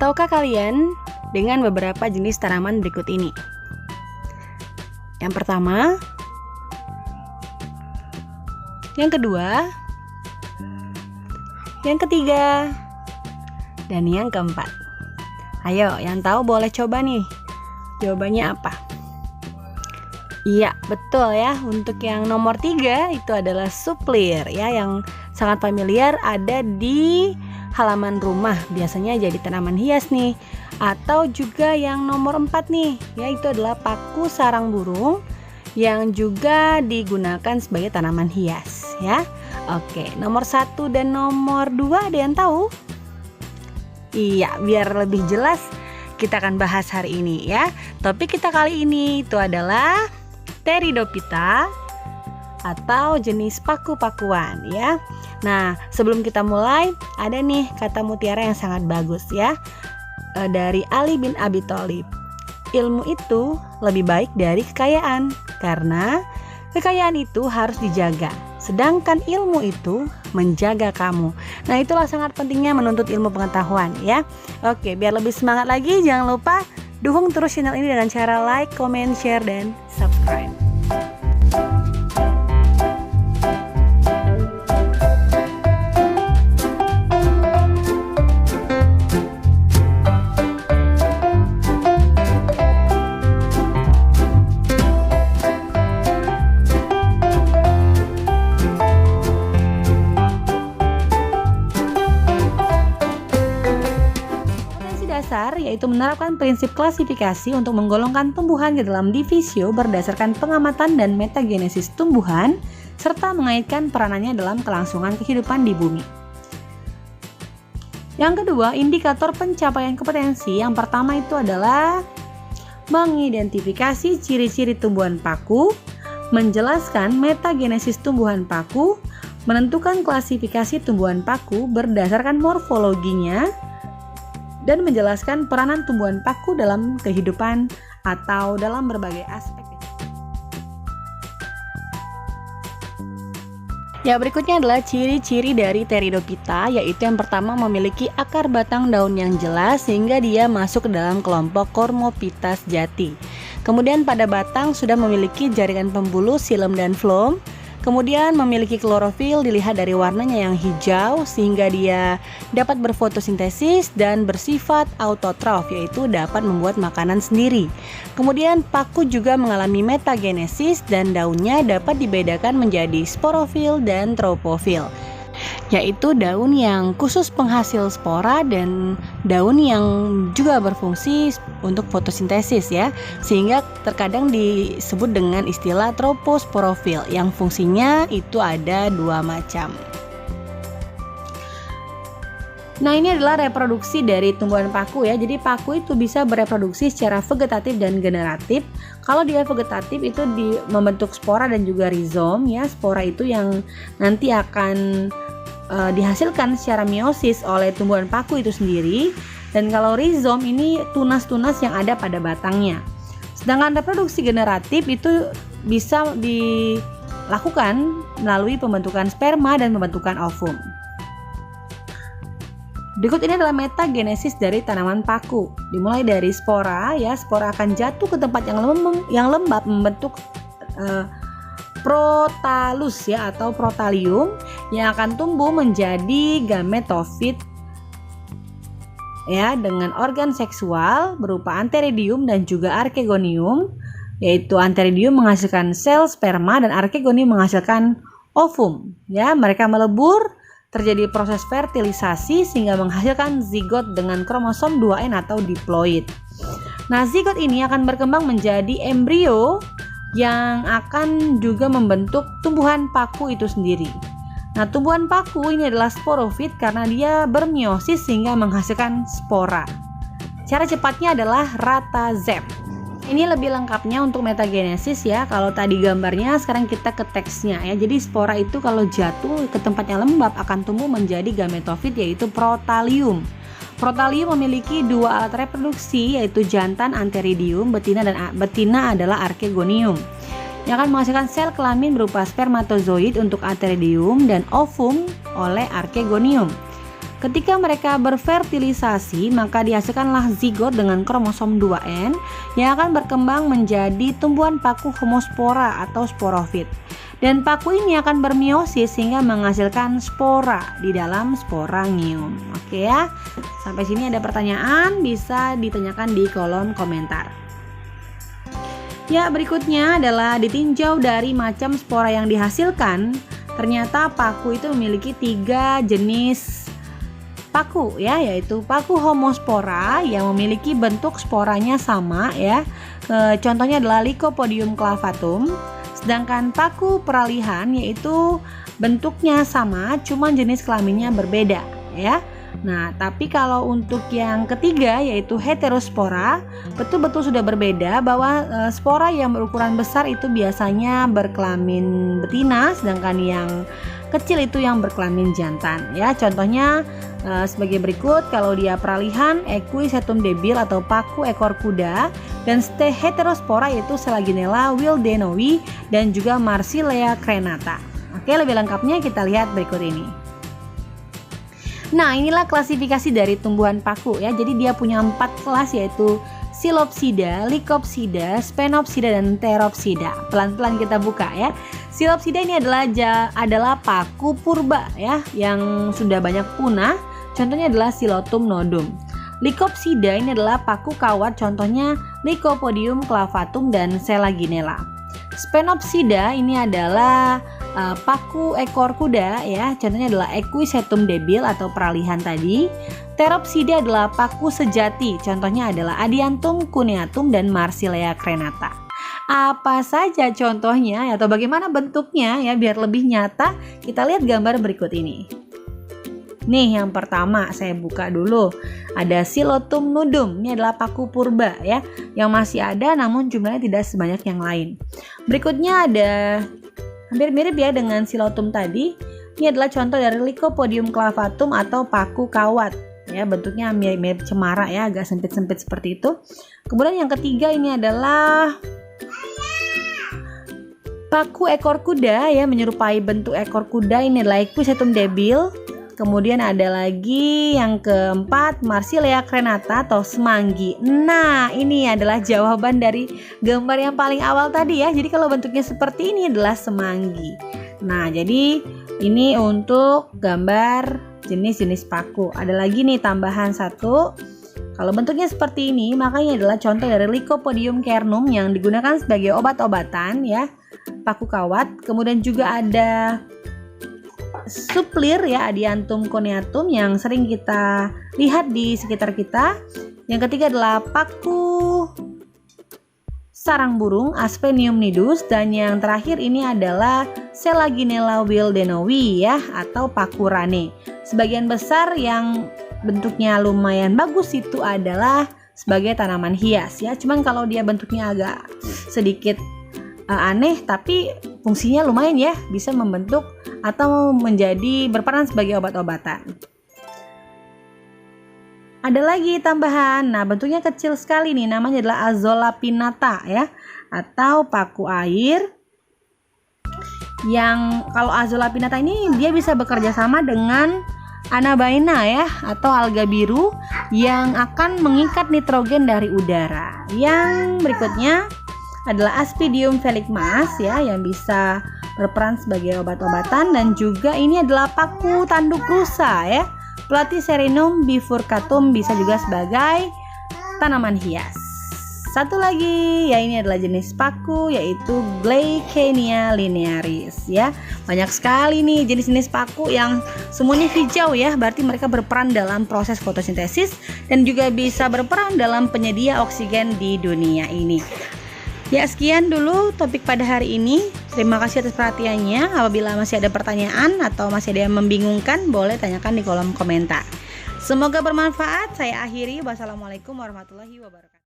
Tahukah kalian dengan beberapa jenis tanaman berikut ini? Yang pertama, yang kedua, yang ketiga, dan yang keempat. Ayo, yang tahu boleh coba nih. Jawabannya apa? Iya, betul ya. Untuk yang nomor 3 itu adalah suplir ya, yang sangat familiar ada di halaman rumah. Biasanya jadi tanaman hias nih. Atau juga yang nomor 4 nih, yaitu adalah paku sarang burung yang juga digunakan sebagai tanaman hias ya. Oke, nomor 1 dan nomor 2 ada yang tahu? Iya, biar lebih jelas kita akan bahas hari ini ya. Topik kita kali ini itu adalah Pteridophyta atau jenis paku-pakuan ya. Nah, sebelum kita mulai, ada nih kata mutiara yang sangat bagus ya, dari Ali bin Abi Thalib. Ilmu itu lebih baik dari kekayaan, karena kekayaan itu harus dijaga, sedangkan ilmu itu menjaga kamu. Nah, itulah sangat pentingnya menuntut ilmu pengetahuan ya. Oke, biar lebih semangat lagi, jangan lupa dukung terus channel ini dengan cara like, comment, share, dan subscribe. Yaitu menerapkan prinsip klasifikasi untuk menggolongkan tumbuhan ke dalam divisio berdasarkan pengamatan dan metagenesis tumbuhan serta mengaitkan peranannya dalam kelangsungan kehidupan di bumi. Yang kedua, indikator pencapaian kompetensi. Yang pertama itu adalah mengidentifikasi ciri-ciri tumbuhan paku, menjelaskan metagenesis tumbuhan paku, menentukan klasifikasi tumbuhan paku berdasarkan morfologinya, dan menjelaskan peranan tumbuhan paku dalam kehidupan atau dalam berbagai aspek. Ya, berikutnya adalah ciri-ciri dari Pteridophyta, yaitu yang pertama memiliki akar batang daun yang jelas sehingga dia masuk ke dalam kelompok Cormophyta sejati. Kemudian pada batang sudah memiliki jaringan pembuluh, xilem dan floem. Kemudian memiliki klorofil, dilihat dari warnanya yang hijau sehingga dia dapat berfotosintesis dan bersifat autotrof, yaitu dapat membuat makanan sendiri. Kemudian paku juga mengalami metagenesis dan daunnya dapat dibedakan menjadi sporofil dan tropofil, yaitu daun yang khusus penghasil spora dan daun yang juga berfungsi untuk fotosintesis ya, sehingga terkadang disebut dengan istilah troposporofil yang fungsinya itu ada 2 macam. Nah, ini adalah reproduksi dari tumbuhan paku ya. Jadi paku itu bisa bereproduksi secara vegetatif dan generatif. Kalau dia vegetatif itu membentuk spora dan juga rizom ya. Spora itu yang nanti akan dihasilkan secara meiosis oleh tumbuhan paku itu sendiri, dan kalau rizom ini tunas-tunas yang ada pada batangnya. Sedangkan reproduksi generatif itu bisa dilakukan melalui pembentukan sperma dan pembentukan ovum. Berikut ini adalah metagenesis dari tanaman paku. Dimulai dari spora ya, spora akan jatuh ke tempat yang lembab membentuk protalus ya atau protalium yang akan tumbuh menjadi gametofit ya, dengan organ seksual berupa antheridium dan juga archegonium, yaitu antheridium menghasilkan sel sperma dan archegonium menghasilkan ovum ya. Mereka melebur, terjadi proses fertilisasi sehingga menghasilkan zigot dengan kromosom 2N atau diploid. Nah, zigot ini akan berkembang menjadi embrio yang akan juga membentuk tumbuhan paku itu sendiri. Nah, tumbuhan paku ini adalah sporofit karena dia bermeiosis sehingga menghasilkan spora. Cara cepatnya adalah rata zep. Ini lebih lengkapnya untuk metagenesis ya. Kalau tadi gambarnya, sekarang kita ke teksnya ya. Jadi spora itu kalau jatuh ke tempat yang lembab akan tumbuh menjadi gametofit, yaitu protalium. Protalium memiliki 2 alat reproduksi, yaitu jantan antheridium, betina adalah archegonium, yang akan menghasilkan sel kelamin berupa spermatozoid untuk antheridium dan ovum oleh archegonium. Ketika mereka berfertilisasi, maka dihasilkanlah zigot dengan kromosom 2N yang akan berkembang menjadi tumbuhan paku homospora atau sporofit. Dan paku ini akan bermeiosis sehingga menghasilkan spora di dalam sporangium. Oke ya, sampai sini ada pertanyaan bisa ditanyakan di kolom komentar. Ya, berikutnya adalah ditinjau dari macam spora yang dihasilkan. Ternyata paku itu memiliki 3 jenis paku ya, yaitu paku homospora yang memiliki bentuk sporanya sama ya. Contohnya adalah Lycopodium clavatum. Sedangkan paku peralihan yaitu bentuknya sama, cuman jenis kelaminnya berbeda ya. Nah, tapi kalau untuk yang ketiga yaitu heterospora, betul-betul sudah berbeda bahwa spora yang berukuran besar itu biasanya berkelamin betina, sedangkan yang kecil itu yang berkelamin jantan ya. Contohnya sebagai berikut, kalau dia peralihan Equisetum debil atau paku ekor kuda, dan heterospora yaitu Selaginella wildenowi dan juga Marsilea crenata. Oke, lebih lengkapnya kita lihat berikut ini. Nah, inilah klasifikasi dari tumbuhan paku ya. Jadi dia punya 4 kelas yaitu Silopsida, Lycopsida, Spenopsida, dan Pteropsida. Pelan-pelan kita buka ya. Silopsida ini adalah paku purba ya yang sudah banyak punah. Contohnya adalah Silotum nodum. Lycopsida ini adalah paku kawat, contohnya Lycopodium clavatum dan Selaginella. Spenopsida ini adalah paku ekor kuda ya, contohnya adalah Equisetum debil atau peralihan tadi. Pteropsida adalah paku sejati, contohnya adalah Adiantum cuneatum dan Marsilea crenata. Apa saja contohnya atau bagaimana bentuknya ya, biar lebih nyata kita lihat gambar berikut ini. Nih, yang pertama saya buka dulu. Ada Silotum nudum. Ini adalah paku purba ya, yang masih ada namun jumlahnya tidak sebanyak yang lain. Berikutnya ada hampir mirip ya dengan Silotum tadi. Ini adalah contoh dari Lycopodium clavatum atau paku kawat. Ya, bentuknya mirip-mirip cemara ya, agak sempit-sempit seperti itu. Kemudian yang ketiga ini adalah paku ekor kuda ya, menyerupai bentuk ekor kuda. Ini adalah Equisetum debil. Kemudian ada lagi yang keempat Marsilea crenata atau semanggi. Nah, ini adalah jawaban dari gambar yang paling awal tadi ya. Jadi kalau bentuknya seperti ini adalah semanggi. Nah, jadi ini untuk gambar jenis-jenis paku. Ada lagi nih tambahan satu. Kalau bentuknya seperti ini, makanya adalah contoh dari Lycopodium cernum yang digunakan sebagai obat-obatan ya, paku kawat. Kemudian juga ada suplir ya, Adiantum cuneatum yang sering kita lihat di sekitar kita. Yang ketiga adalah paku sarang burung Aspenium nidus, dan yang terakhir ini adalah Selaginella wildenowi ya, atau paku rane. Sebagian besar yang bentuknya lumayan bagus itu adalah sebagai tanaman hias ya. Cuman kalau dia bentuknya agak sedikit aneh, tapi fungsinya lumayan ya, bisa membentuk atau menjadi berperan sebagai obat-obatan. Ada lagi tambahan, nah bentuknya kecil sekali nih, namanya adalah Azolla pinnata ya, atau paku air. Yang kalau Azolla pinnata ini dia bisa bekerja sama dengan Anabaena ya, atau alga biru yang akan mengikat nitrogen dari udara. Yang berikutnya adalah Aspidium feligmas ya, yang bisa berperan sebagai obat-obatan, dan juga ini adalah paku tanduk rusa ya, Platycerinum bifurcatum, bisa juga sebagai tanaman hias. Satu lagi ya, ini adalah jenis paku yaitu Glycania linearis ya. Banyak sekali nih jenis-jenis paku yang semuanya hijau ya, berarti mereka berperan dalam proses fotosintesis dan juga bisa berperan dalam penyedia oksigen di dunia ini. Ya, sekian dulu topik pada hari ini. Terima kasih atas perhatiannya. Apabila masih ada pertanyaan atau masih ada yang membingungkan, boleh tanyakan di kolom komentar. Semoga bermanfaat. Saya akhiri. Wassalamualaikum warahmatullahi wabarakatuh.